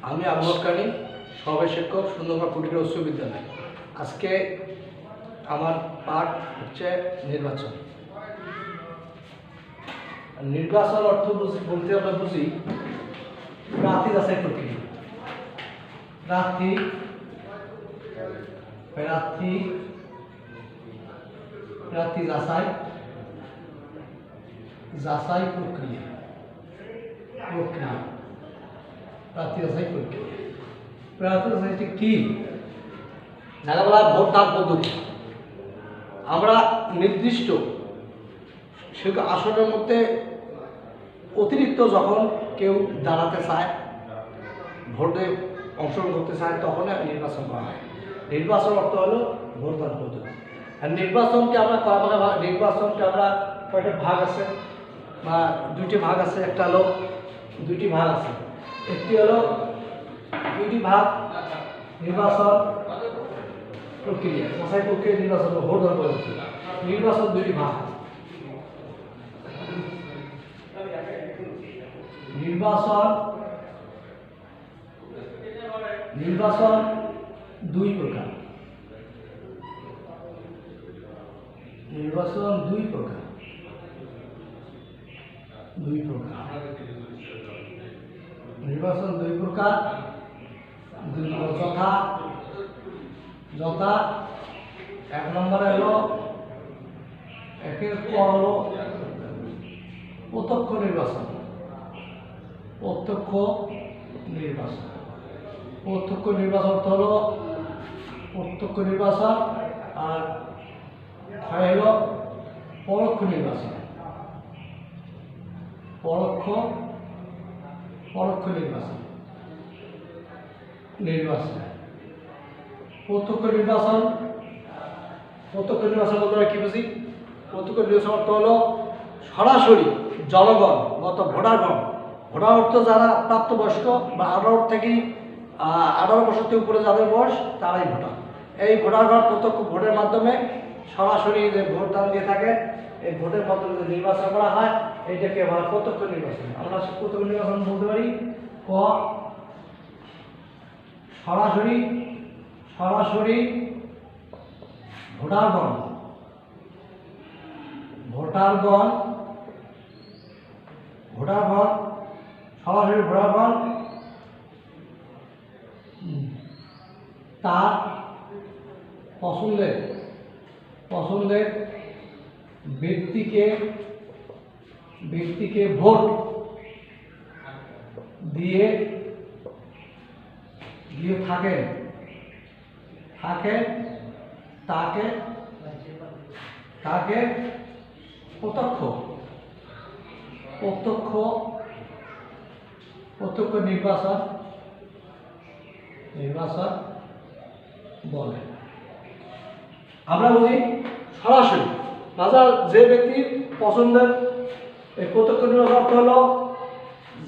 আমি আবু কানি সহকারী শিক্ষক সুন্দরবন কুটির উচ্চ বিদ্যালয়। আজকে আমার পাঠ হচ্ছে নির্বাচন। নির্বাচন অর্থ বলতে আমরা বুঝি প্রার্থী যাচাই প্রক্রিয়া। প্রার্থী প্রার্থী প্রার্থী যাচাই যাচাই প্রক্রিয়া প্রক্রিয়া প্রার্থী যাচাই প্রক্রিয়া। প্রার্থী যাচাইটি কি? যাকে বলা হয় ভোটদান পদ্ধতি। আমরা নির্দিষ্ট সে আসনের মধ্যে অতিরিক্ত যখন কেউ দাঁড়াতে চায়, ভোটে অংশগ্রহণ করতে চায়, তখন নির্বাচন করা হয়। নির্বাচন অর্থ হলো ভোটদান পদ্ধতি। আর নির্বাচনকে আমরা কয়টা ভাগ আছে বা দুইটি ভাগ আছে। একটা হলো দুইটি ভাগ আছে। একটি হলো দুইটি ভাগ নির্বাচন প্রক্রিয়া, যাচাই প্রক্রিয়া, নির্বাচন ভোটদান পদ্ধতি। নির্বাচন দুইটি ভাগ। নির্বাচন দুই প্রকার। নির্বাচন দুই প্রকার। নির্বাচন দুই প্রকার যথা এক নম্বরে হলো একের পর হলো প্রত্যক্ষ নির্বাচন। প্রত্যক্ষ নির্বাচন হলো প্রত্যক্ষ নির্বাচন। আর ক্ষয় হলো পরোক্ষ নির্বাচন। পরোক্ষ নির্বাচন। প্রত্যক্ষ নির্বাচন বলতে কি বুঝি? প্রত্যক্ষ নির্বাচন অর্থ হলো সরাসরি জনগণ ভোটার অর্থ যারা প্রাপ্তবয়স্ক বা 18 বছর থেকে উপরে যাদের বয়স তারাই ভোটার। এই ভোটারগণ প্রত্যক্ষ ভোটের মাধ্যমে সরাসরি যে ভোটদান দিয়ে থাকে, এই ভোটের মাধ্যমে যে নির্বাচন করা হয়, এইটাকে বলা প্রত্যক্ষ নির্বাচন। আমরা প্রত্যক্ষ নির্বাচন বলতে পারি ক সরাসরি ভোটারগণ সরাসরি ভোটারগণ তার পছন্দের ব্যক্তিকে ভোট দিয়ে থাকেন তাকে প্রত্যক্ষ নির্বাচন বলে। আমরা বুঝি সরাসরি যে ব্যক্তির পছন্দের এই প্রত্যক্ষ নির্বাচন হলো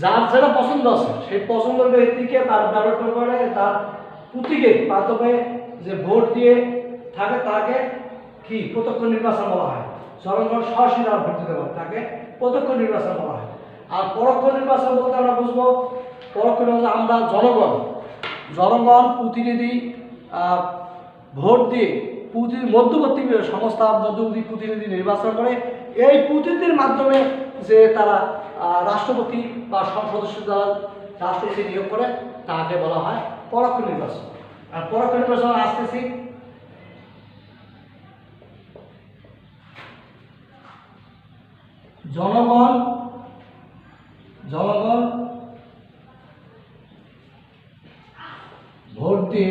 যার যেটা পছন্দ আছে সেই পছন্দের ব্যক্তিকে তার ব্যালট পেপারে তার প্রতীকের মাধ্যমে যে ভোট দিয়ে থাকে তাকে কি প্রত্যক্ষ নির্বাচন বলা হয়। জনগণ সরাসরি তারা ভোট দিতে পারে, তাকে প্রত্যক্ষ নির্বাচন বলা হয়। আর পরোক্ষ নির্বাচন বলতে আমরা বুঝবো পরোক্ষ নির্বাচন আমরা জনগণ প্রতিনিধি ভোট দিয়ে মধ্যবর্তী সংস্থা প্রতিনিধি নির্বাচন করে। এই প্রতিনিধির মাধ্যমে যে তারা রাষ্ট্রপতি বা সদস্য দ্বারা রাষ্ট্রপতি নিয়োগ করে, তাকে বলা হয় পরোক্ষ নির্বাচন। আর পরোক্ষ নির্বাচন আসতেছি জনগণ ভোট দিয়ে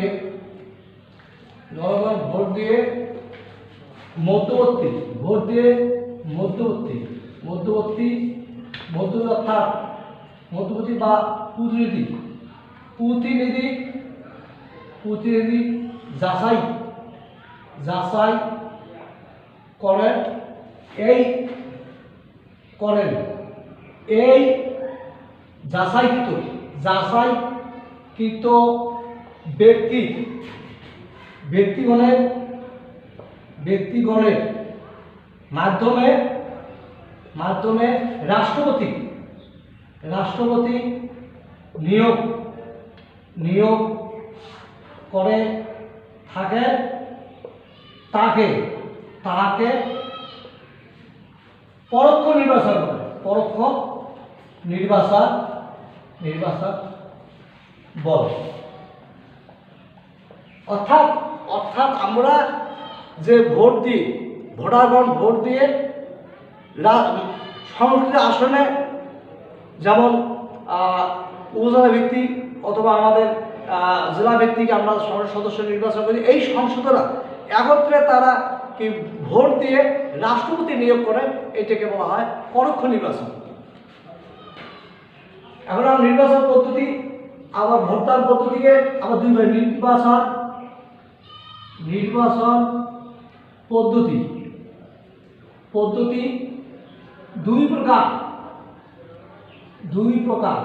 মধ্যবর্তী বা প্রতিনিধি যাচাই করেন। এই যাচাইকৃত ব্যক্তিগণের মাধ্যমে রাষ্ট্রপতি নিয়োগ নিয়োগ করে থাকে তাকে তাহাকে পরোক্ষ নির্বাচন করে, পরোক্ষ নির্বাচন বলে। অর্থাৎ অর্থাৎ আমরা যে ভোট দিই, ভোটারগণ ভোট দিয়ে সংসদীয় আসনে, যেমন উপজেলা ভিত্তিক অথবা আমাদের জেলা ভিত্তিক আমরা সংসদ সদস্য নির্বাচন করি, এই সংসদরা একত্রে তারা কি ভোট দিয়ে রাষ্ট্রপতি নিয়োগ করে, এটাকে বলা হয় পরোক্ষ নির্বাচন। এখন আমরা নির্বাচন পদ্ধতি আবার ভোটদান পদ্ধতিকে আবার দুই ভাগ, নির্বাচন পদ্ধতি দুই প্রকার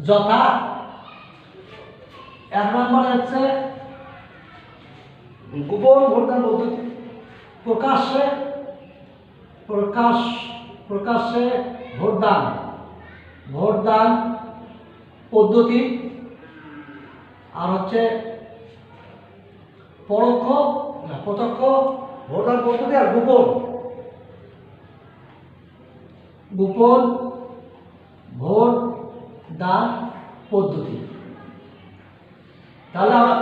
যথা এক নম্বরে হচ্ছে গোপন ভোটদান পদ্ধতি, প্রকাশ্যে ভোটদান পদ্ধতি, আর হচ্ছে প্রত্যক্ষ ভোটদান পদ্ধতি, আর গোপন ভোটদান পদ্ধতি। তাহলে আমরা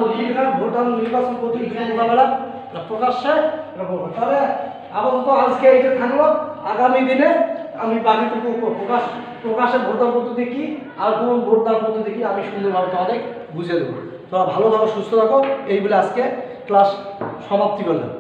ভোটদান নির্বাচন পদ্ধতি মোকাবেলা প্রকাশ্যে। তাহলে আপাতত আজকে এইটা থাকলো, আগামী দিনে আমি বাকিটুকু প্রকাশ্যে ভোটদান পদ্ধতি কি আর কোন ভোটদান পদ্ধতি কি আমি সুন্দরভাবে তোমাদের বুঝিয়ে দেবো। তোমরা ভালো থাকো, সুস্থ থাকো, এই বলে আজকে ক্লাস সমাপ্তি করলাম।